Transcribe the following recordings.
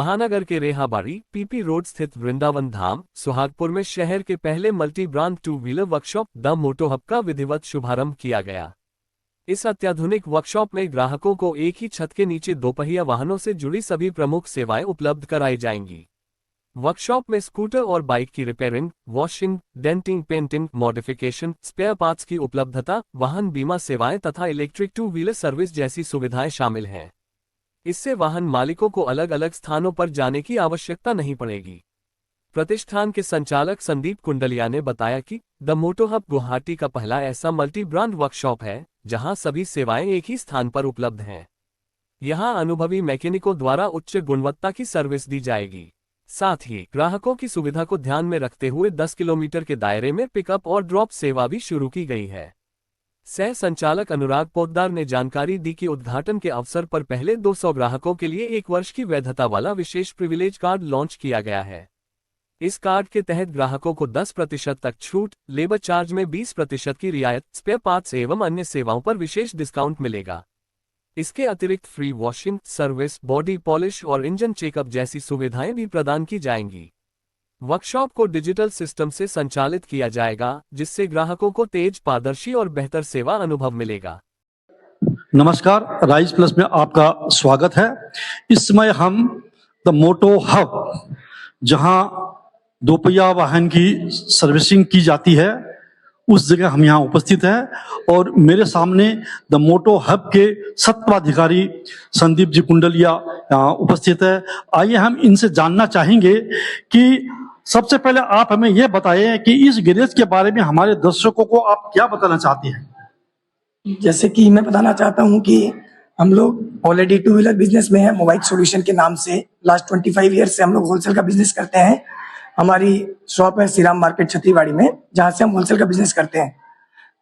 महानगर के रेहाबाड़ी PP road स्थित वृंदावन धाम सुहागपुर में शहर के पहले multi brand two wheeler workshop the Moto Hub का विधिवत शुभारंभ किया गया। इस अत्याधुनिक वर्कशॉप में ग्राहकों को एक ही छत के नीचे दोपहिया वाहनों से जुड़ी सभी प्रमुख सेवाएं उपलब्ध कराई जाएंगी। वर्कशॉप में स्कूटर और बाइक की repairing, washing, denting, painting, modification, spare parts की उपलब्धता, वाहन बीमा सेवाएं तथा इलेक्ट्रिक टू व्हीलर सर्विस जैसी सुविधाएं शामिल हैं। इससे वाहन मालिकों को अलग अलग स्थानों पर जाने की आवश्यकता नहीं पड़ेगी। प्रतिष्ठान के संचालक संदीप कुंडलिया ने बताया कि द मोटो हब गुवाहाटी का पहला ऐसा मल्टी ब्रांड वर्कशॉप है जहां सभी सेवाएं एक ही स्थान पर उपलब्ध हैं। यहां अनुभवी मैकेनिकों द्वारा उच्च गुणवत्ता की सर्विस दी जाएगी। साथ ही ग्राहकों की सुविधा को ध्यान में रखते हुए 10 किलोमीटर के दायरे में पिकअप और ड्रॉप सेवा भी शुरू की गई है। सह संचालक अनुराग पोद्दार ने जानकारी दी कि उद्घाटन के अवसर पर पहले 200 ग्राहकों के लिए 1 वर्ष की वैधता वाला विशेष प्रिविलेज कार्ड लॉन्च किया गया है। इस कार्ड के तहत ग्राहकों को 10% तक छूट, लेबर चार्ज में 20% की रियायत, स्पेयर पार्ट्स एवं अन्य सेवाओं पर विशेष डिस्काउंट मिलेगा। इसके अतिरिक्त free washing, service, body polish और इंजन चेकअप जैसी सुविधाएं भी प्रदान की जाएंगी। वर्कशॉप को डिजिटल सिस्टम से संचालित किया जाएगा, जिससे ग्राहकों को तेज, पारदर्शी और बेहतर सेवा अनुभव मिलेगा। नमस्कार, राइज प्लस में आपका स्वागत है। इस समय हम द मोटो हब, जहां दोपहिया वाहन की सर्विसिंग की जाती है, उस जगह हम यहाँ उपस्थित हैं और मेरे सामने द मोटो हब के सत्वाधिकारी संदीप जी कुंडलिया यहाँ उपस्थित है। आइए हम इनसे जानना चाहेंगे कि सबसे पहले आप हमें यह बताएं कि इस गैरेज के बारे में हमारे दर्शकों को आप क्या बताना चाहते हैं। जैसे कि मैं बताना चाहता हूं कि हम लोग ऑलरेडी टू व्हीलर बिजनेस में है, मोबाइल सॉल्यूशन के नाम से। लास्ट 25 ईयर से हम लोग होलसेल का बिजनेस करते हैं। हमारी शॉप है श्रीराम मार्केट छत्तीवाड़ी में, जहां से हम होलसेल का बिजनेस करते हैं।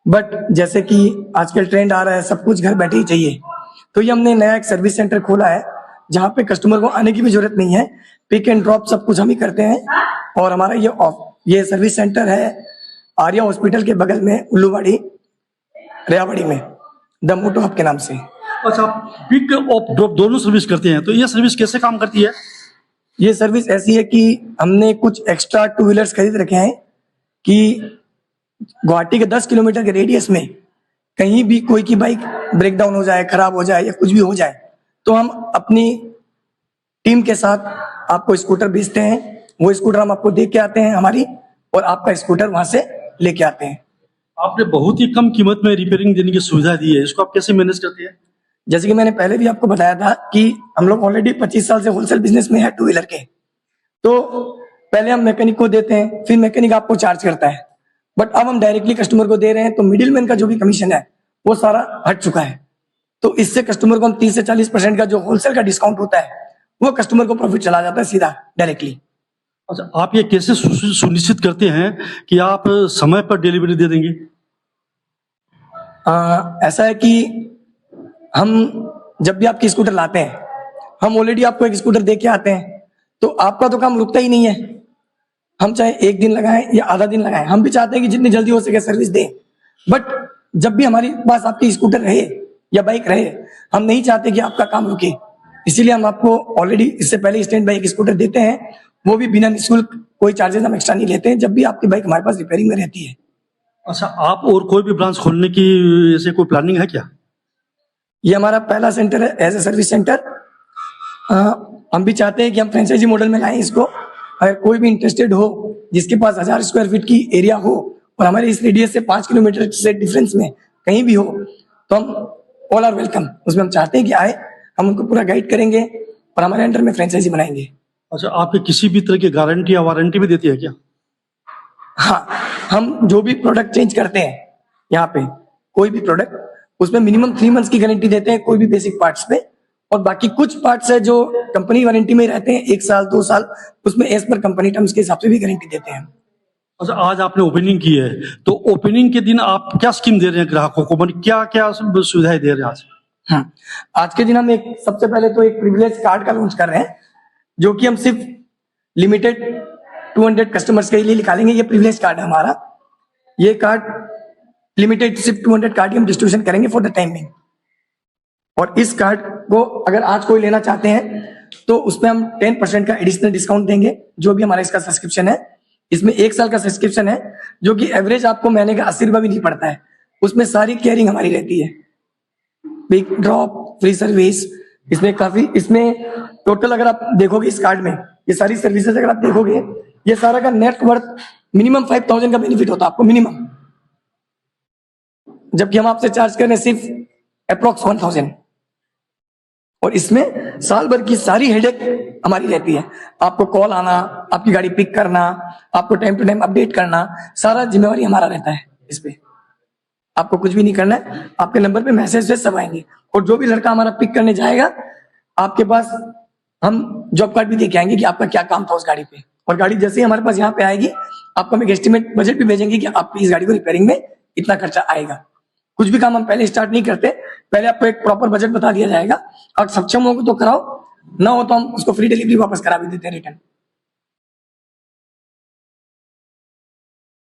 बट जैसे कि आजकल ट्रेंड आ रहा है, सब कुछ घर बैठे ही चाहिए, तो ये हमने नया एक सर्विस सेंटर खोला है जहां पे कस्टमर को आने की भी जरूरत नहीं है। पिक एंड ड्रॉप सब कुछ हम ही करते हैं। और हमारा ये सर्विस सेंटर है आर्या हॉस्पिटल के बगल में, उल्लूवाड़ी रेवाड़ी में, द मोटो हब के नाम से। अच्छा, पिक और ड्रॉप दोनों सर्विस करते हैं, तो ये सर्विस कैसे काम करती है? ये सर्विस ऐसी है कि हमने कुछ एक्स्ट्रा टू व्हीलर्स खरीद रखे हैं कि गुवाहाटी के 10 किलोमीटर के रेडियस में कहीं भी कोई की बाइक ब्रेक डाउन हो जाए, खराब हो जाए या कुछ भी हो जाए, तो हम अपनी टीम के साथ आपको स्कूटर भेजते हैं। वो स्कूटर हम आपको दे के आते हैं हमारी, और आपका स्कूटर वहां से लेके आते हैं। आपने बहुत ही कम कीमत में रिपेयरिंग देने की सुविधा दी है, इसको आप कैसे मैनेज करते हैं? जैसे कि मैंने पहले भी आपको बताया था कि हम लोग ऑलरेडी 25 साल से होलसेल बिजनेस में है टू व्हीलर के। तो पहले हम मैकेनिक को देते हैं, फिर मैकेनिक आपको चार्ज करता है। बट अब हम डायरेक्टली कस्टमर को दे रहे हैं, तो मिडिलमैन का जो भी कमीशन है वो सारा हट चुका है। तो इससे कस्टमर को हम 30 से 40% का जो होलसेल का डिस्काउंट होता है वो कस्टमर को प्रॉफिट चला जाता है सीधा डायरेक्टली। अच्छा, आप ये कैसे सुनिश्चित करते हैं कि आप समय पर डिलीवरी दे देंगे? ऐसा है कि हम जब भी आपकी स्कूटर लाते हैं, हम ऑलरेडी आपको एक स्कूटर दे के आते हैं, तो आपका तो काम रुकता ही नहीं है। हम चाहे 1 दिन लगाएं या आधा दिन लगाएं, हम भी चाहते हैं कि जितनी जल्दी हो सके सर्विस दें। बट जब भी हमारे पास आपकी स्कूटर रहे या बाइक रहे, हम नहीं चाहते कि आपका काम रुके। इसीलिए हम आपको ऑलरेडी इससे पहले स्टैंड बाई एक स्कूटर देते हैं, वो भी बिना निःशुल्क, कोई चार्जेस हम एक्स्ट्रा नहीं लेते हैं, जब भी आपकी बाइक हमारे पास रिपेयरिंग में रहती है। अच्छा, आप और कोई भी ब्रांच खोलने की ऐसे कोई प्लानिंग है क्या? ये हमारा पहला सेंटर है एज ए सर्विस सेंटर। हम भी चाहते हैं कि हम फ्रेंचाइजी मॉडल में लाएं इसको। अगर कोई भी इंटरेस्टेड हो, जिसके पास 1000 स्क्वायर फीट की एरिया हो और हमारे इस रेडियस से 5 किलोमीटर से डिफरेंस में कहीं भी हो, तो हम ऑल आर वेलकम। उसमें हम चाहते हैं कि आए, हम उनको पूरा गाइड करेंगे और हमारे अंडर में फ्रेंचाइजी बनाएंगे। अच्छा, आपके किसी भी तरह की गारंटी या वारंटी भी देती है क्या? हाँ, हम जो भी प्रोडक्ट चेंज करते हैं यहाँ पे, कोई भी प्रोडक्ट, उसमें मिनिमम 3 मंथ्स की गारंटी देते हैं कोई भी बेसिक पार्ट्स पे। और बाकी कुछ पार्ट्स है जो कंपनी वारंटी में रहते हैं 1 साल 2 साल, उसमें एज पर कंपनी टर्म्स के हिसाब से भी गारंटी देते हैं। अच्छा, आज आपने ओपनिंग की है, तो ओपनिंग के दिन आप क्या स्कीम दे रहे हैं ग्राहकों को, मतलब क्या क्या सुविधाएं दे रहे हैं आज? आज के दिन हम सबसे पहले तो एक प्रिविलेज कार्ड का लॉन्च कर रहे हैं, जो कि हम सिर्फ लिमिटेड 200 कस्टमर्स के लिए निकालेंगे। ये प्रिविलेज कार्ड है हमारा। ये कार्ड लिमिटेड सिर्फ 200 कार्ड की हम डिस्ट्रीब्यूशन करेंगे फॉर द टाइम बिंग। और इस कार्ड को अगर आज कोई लेना चाहते हैं तो उसमें हम 10% का एडिशनल डिस्काउंट देंगे, जो भी हमारा इसका सब्सक्रिप्शन है। इसमें 1 साल का सब्सक्रिप्शन है, जो कि एवरेज आपको महीने का 80 रुपये भी नहीं पड़ता है। उसमें सारी केयरिंग हमारी रहती है, पिक ड्रॉप, फ्री सर्विस। इसमें टोटल अगर आप देखोगे इस कार्ड में, ये सारी सर्विसेज अगर आप देखोगे, ये सारा का नेट वर्थ मिनिमम 5000 का बेनिफिट होता है आपको मिनिमम, जबकि हम आपसे चार्ज कर रहे हैं सिर्फ अप्रोक्स 1000। और इसमें साल भर की सारी हेडेक हमारी रहती है। आपको कॉल आना, आपकी गाड़ी पिक करना, आपको टाइम टू टाइम अपडेट करना, सारा जिम्मेवारी हमारा रहता है। इस पे आपको कुछ भी नहीं करना है, आपके नंबर पे मैसेज सब आएंगे। और जो भी लड़का हमारा पिक करने जाएगा, आपके पास हम जॉब कार्ड भी देके आएंगे कि आपका क्या काम था उस गाड़ी पे। और गाड़ी जैसे ही हमारे पास यहाँ पे आएगी, आपको हम एक एस्टिमेट बजट भी भेजेंगे कि आपकी इस गाड़ी को रिपेयरिंग में इतना खर्चा आएगा। कुछ भी काम हम पहले स्टार्ट नहीं करते, पहले आपको एक प्रॉपर बजट बता दिया जाएगा। अगर सक्षम होगा तो कराओ, ना हो तो हम उसको फ्री डिलीवरी वापस करा भी देते हैं रिटर्न।